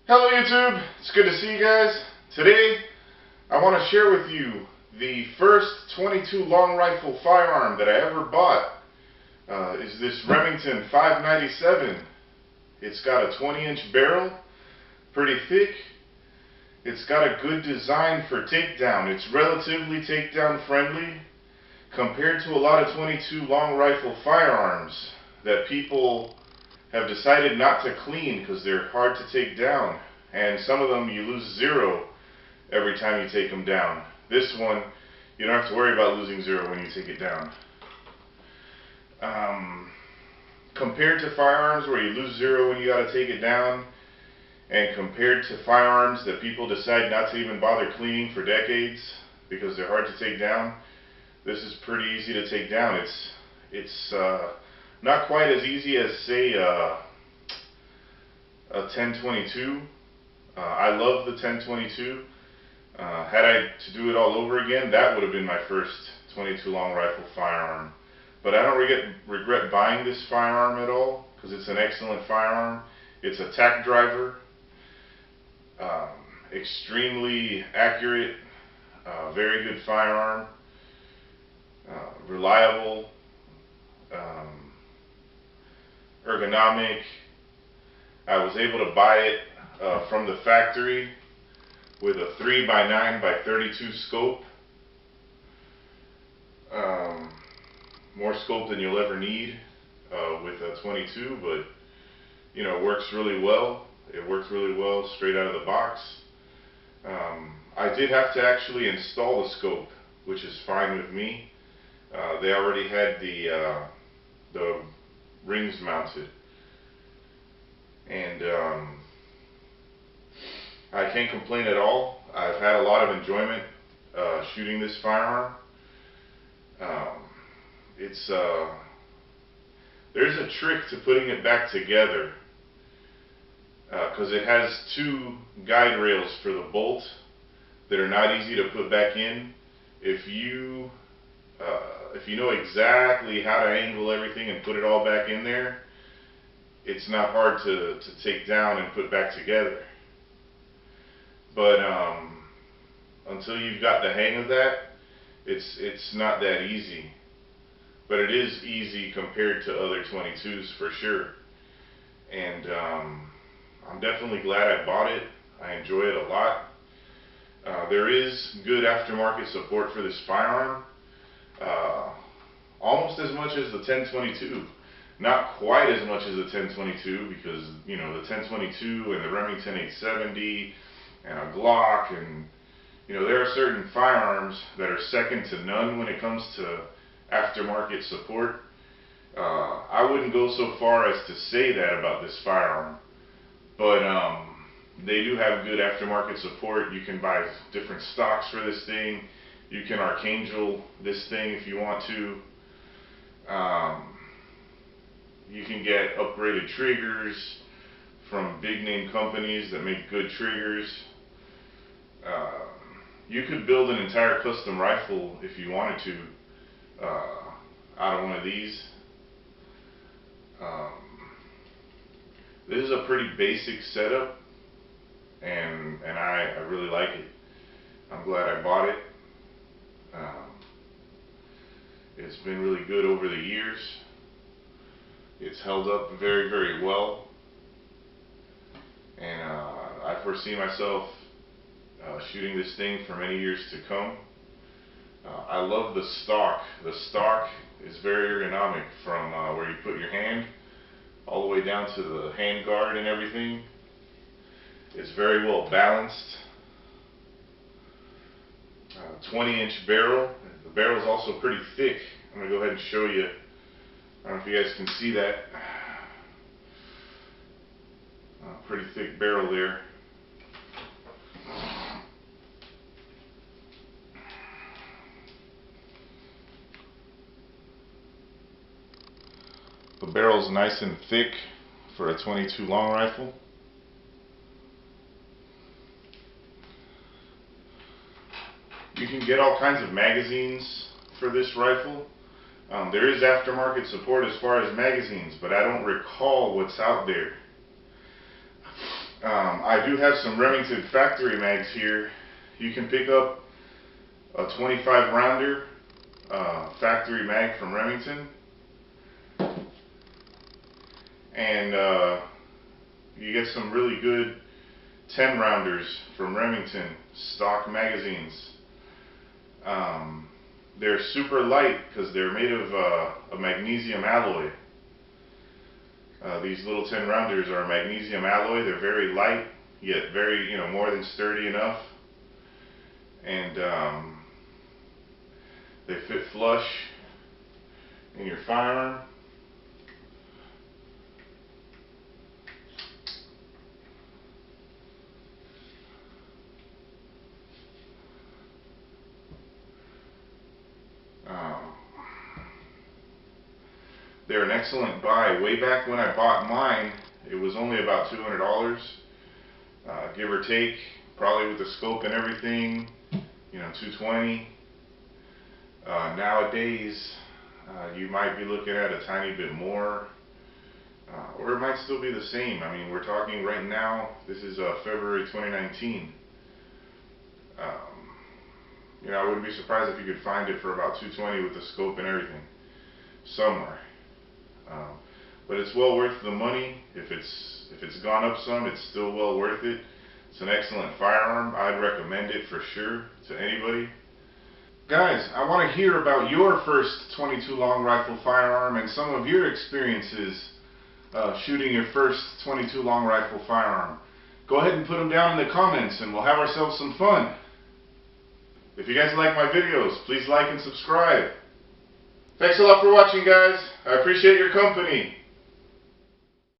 Hello YouTube, it's good to see you guys. Today I want to share with you the first .22 long rifle firearm that I ever bought. Is this Remington 597. It's got a 20-inch barrel, pretty thick. It's got a good design for takedown. It's relatively takedown friendly compared to a lot of .22 long rifle firearms that people have decided not to clean because they're hard to take down, and some of them you lose zero every time you take them down. This one, you don't have to worry about losing zero when you take it down. Compared to firearms where you lose zero when you got to take it down, and compared to firearms that people decide not to even bother cleaning for decades because they're hard to take down, this is pretty easy to take down. It's not quite as easy as, say, a 10-22. I love the 10-22. Had I to do it all over again, that would have been my first .22 long rifle firearm. But I don't regret buying this firearm at all because it's an excellent firearm. It's a tack driver, extremely accurate, very good firearm, reliable, ergonomic. I was able to buy it from the factory with a 3x9x32 scope. More scope than you'll ever need with a .22, but you know, it works really well. It works really well straight out of the box. I did have to actually install the scope, which is fine with me. They already had the rings mounted, and I can't complain at all. I've had a lot of enjoyment shooting this firearm. There's a trick to putting it back together because it has two guide rails for the bolt that are not easy to put back in. If you know exactly how to angle everything and put it all back in there, it's not hard to take down and put back together. But until you've got the hang of that, it's not that easy. But it is easy compared to other .22s for sure. And I'm definitely glad I bought it. I enjoy it a lot. There is good aftermarket support for this firearm. Almost as much as the 10-22. Not quite as much as the 10-22 because, you know, the 10-22 and the Remington 870 and a Glock, and, you know, there are certain firearms that are second to none when it comes to aftermarket support. I wouldn't go so far as to say that about this firearm, but they do have good aftermarket support. You can buy different stocks for this thing. You can Archangel this thing if you want to. You can get upgraded triggers from big name companies that make good triggers. You could build an entire custom rifle if you wanted to out of one of these. This is a pretty basic setup, and I really like it. I'm glad I bought it. It's been really good over the years. It's held up very, very well, and I foresee myself shooting this thing for many years to come. I love the stock. The stock is very ergonomic, from where you put your hand all the way down to the hand guard and everything. It's very well balanced. 20-inch barrel. The barrel is also pretty thick. I'm going to go ahead and show you. I don't know if you guys can see that. Pretty thick barrel there. The barrel's nice and thick for a .22 long rifle. You can get all kinds of magazines for this rifle. There is aftermarket support as far as magazines, but I don't recall what's out there. I do have some Remington factory mags here. You can pick up a 25 rounder factory mag from Remington, and you get some really good 10 rounders from Remington stock magazines. They're super light because they're made of a magnesium alloy. These little 10 rounders are magnesium alloy. They're very light, yet very, more than sturdy enough. And they fit flush in your firearm. They're an excellent buy. Way back when I bought mine, it was only about $200, give or take, probably with the scope and everything, $220. Nowadays, you might be looking at a tiny bit more, or it might still be the same. I mean, we're talking right now, this is February 2019. I wouldn't be surprised if you could find it for about $220 with the scope and everything, somewhere. But it's well worth the money. If it's gone up some, it's still well worth it. It's an excellent firearm. I'd recommend it for sure to anybody. Guys, I want to hear about your first .22 long rifle firearm and some of your experiences shooting your first .22 long rifle firearm. Go ahead and put them down in the comments and we'll have ourselves some fun. If you guys like my videos, please like and subscribe. Thanks a lot for watching, guys. I appreciate your company.